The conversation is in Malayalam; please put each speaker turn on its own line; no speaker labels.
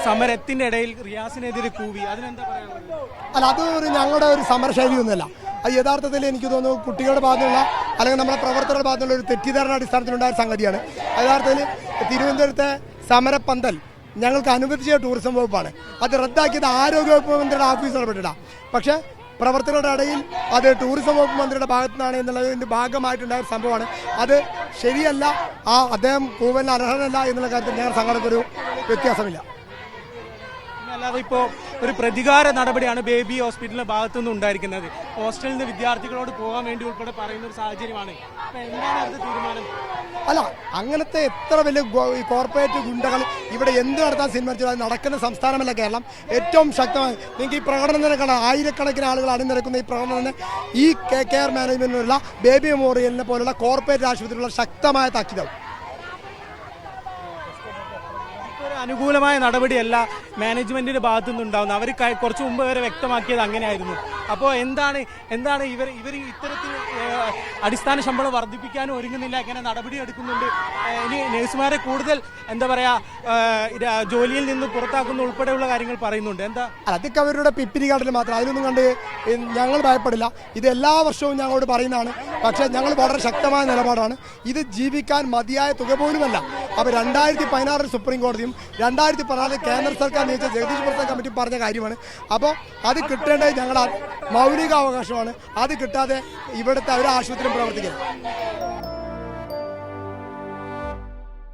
സമരത്തിന്റെ ഇടയിൽ റിയാസിനെതിരെ കൂവി, അതിനെന്താ പറയാനുള്ളത്?
അല്ല, അത് ഞങ്ങളുടെ ഒരു സമരശൈലിയൊന്നുമല്ല. അത് യഥാർത്ഥത്തിൽ എനിക്ക് തോന്നുന്നു കുട്ടികളുടെ ഭാഗത്തുള്ള അല്ലെങ്കിൽ നമ്മുടെ പ്രവർത്തകരുടെ ഭാഗത്തുള്ള ഒരു തെറ്റിദ്ധാരണ അടിസ്ഥാനത്തിലുണ്ടായ സംഗതിയാണ്. യഥാർത്ഥത്തിൽ തിരുവനന്തപുരത്തെ സമരപ്പന്തൽ ഞങ്ങൾക്ക് അനുവദിച്ച ടൂറിസം വകുപ്പാണ്. അത് റദ്ദാക്കിയത് ആരോഗ്യവകുപ്പ് മന്ത്രിയുടെ ഓഫീസ് ഇടപെട്ടിട്ടാണ്. പക്ഷേ പ്രവർത്തകരുടെ ഇടയിൽ അത് ടൂറിസം വകുപ്പ് മന്ത്രിയുടെ ഭാഗത്തു നിന്നാണ് എന്നുള്ളതിൻ്റെ ഭാഗമായിട്ടുണ്ടായ ഒരു സംഭവമാണ്. അത് ശരിയല്ല. അദ്ദേഹം കൂവലിന് അർഹനല്ല എന്നുള്ള കാര്യത്തിൽ ഞങ്ങളുടെ സംഘടനക്കൊരു വ്യത്യാസമില്ല.
അല്ലാതെ ഇപ്പോൾ ഒരു പ്രതികാര നടപടിയാണ് ബേബി ഹോസ്പിറ്റലിന്റെ ഭാഗത്തുനിന്ന് ഉണ്ടായിരിക്കുന്നത്. ഹോസ്റ്റലിൽ നിന്ന് വിദ്യാർത്ഥികളോട് പോകാൻ വേണ്ടി ഉൾപ്പെടെ പറയുന്ന ഒരു സാഹചര്യമാണ്. എന്താണ് അടുത്ത തീരുമാനം?
അല്ല, അങ്ങനത്തെ എത്ര വലിയ കോർപ്പറേറ്റ് ഗുണ്ടകൾ ഇവിടെ എന്ത് നടത്താൻ തീരുമാനിച്ചാൽ അത് നടക്കുന്ന സംസ്ഥാനമല്ല കേരളം. ഏറ്റവും ശക്തമായി നിങ്ങൾക്ക് ഈ പ്രകടനം തന്നെ കാണാം. ആയിരക്കണക്കിന് ആളുകൾ അണിനിരക്കുന്ന ഈ പ്രകടനം ഈ കെയർ മാനേജ്മെന്റിനുള്ള ബേബി മെമ്മോറിയലിനെ പോലുള്ള കോർപ്പറേറ്റ് ആശുപത്രികളുടെ ശക്തമായ താക്കീതാണ്.
അനുകൂലമായ നടപടിയല്ല മാനേജ്മെന്റിന്റെ ഭാഗത്തു നിന്നുണ്ടാവുന്നത്. അവർ കുറച്ചു മുമ്പ് വരെ വ്യക്തമാക്കിയത് അങ്ങനെയായിരുന്നു. അപ്പോൾ എന്താണ് ഇവർ ഇത്തരത്തിൽ അടിസ്ഥാന ശമ്പളം വർദ്ധിപ്പിക്കാനും ഒരുങ്ങുന്നില്ല, ഇങ്ങനെ നടപടി എടുക്കുന്നുണ്ട്. ഇനി നഴ്സുമാരെ കൂടുതൽ എന്താ പറയാ ജോലിയിൽ നിന്ന് പുറത്താക്കുന്ന ഉൾപ്പെടെയുള്ള കാര്യങ്ങൾ പറയുന്നുണ്ട്. എന്താ
അതൊക്കെ അവരുടെ പിപ്പിരി കാട്ടിൽ മാത്രം. അതിനൊന്നും കണ്ട് ഞങ്ങൾ ഭയപ്പെടില്ല. ഇത് എല്ലാ വർഷവും ഞങ്ങളോട് പറയുന്നതാണ്. പക്ഷേ ഞങ്ങൾ വളരെ ശക്തമായ നിലപാടാണ്. ഇത് ജീവിക്കാൻ മതിയായ തുക പോലുമല്ല. അപ്പോൾ 2016 സുപ്രീം കോടതിയും 2016 കേന്ദ്ര സർക്കാർ നിയമിച്ച ജഗദീഷ് പ്രസാദ് കമ്മിറ്റി പറഞ്ഞ കാര്യമാണ്. അപ്പോൾ അത് കിട്ടേണ്ടത് ഞങ്ങളുടെ മൗലിക അവകാശമാണ്. അത് കിട്ടാതെ ഇവിടുത്തെ ഒരു ആശുപത്രിയും പ്രവർത്തിക്കുന്നത്.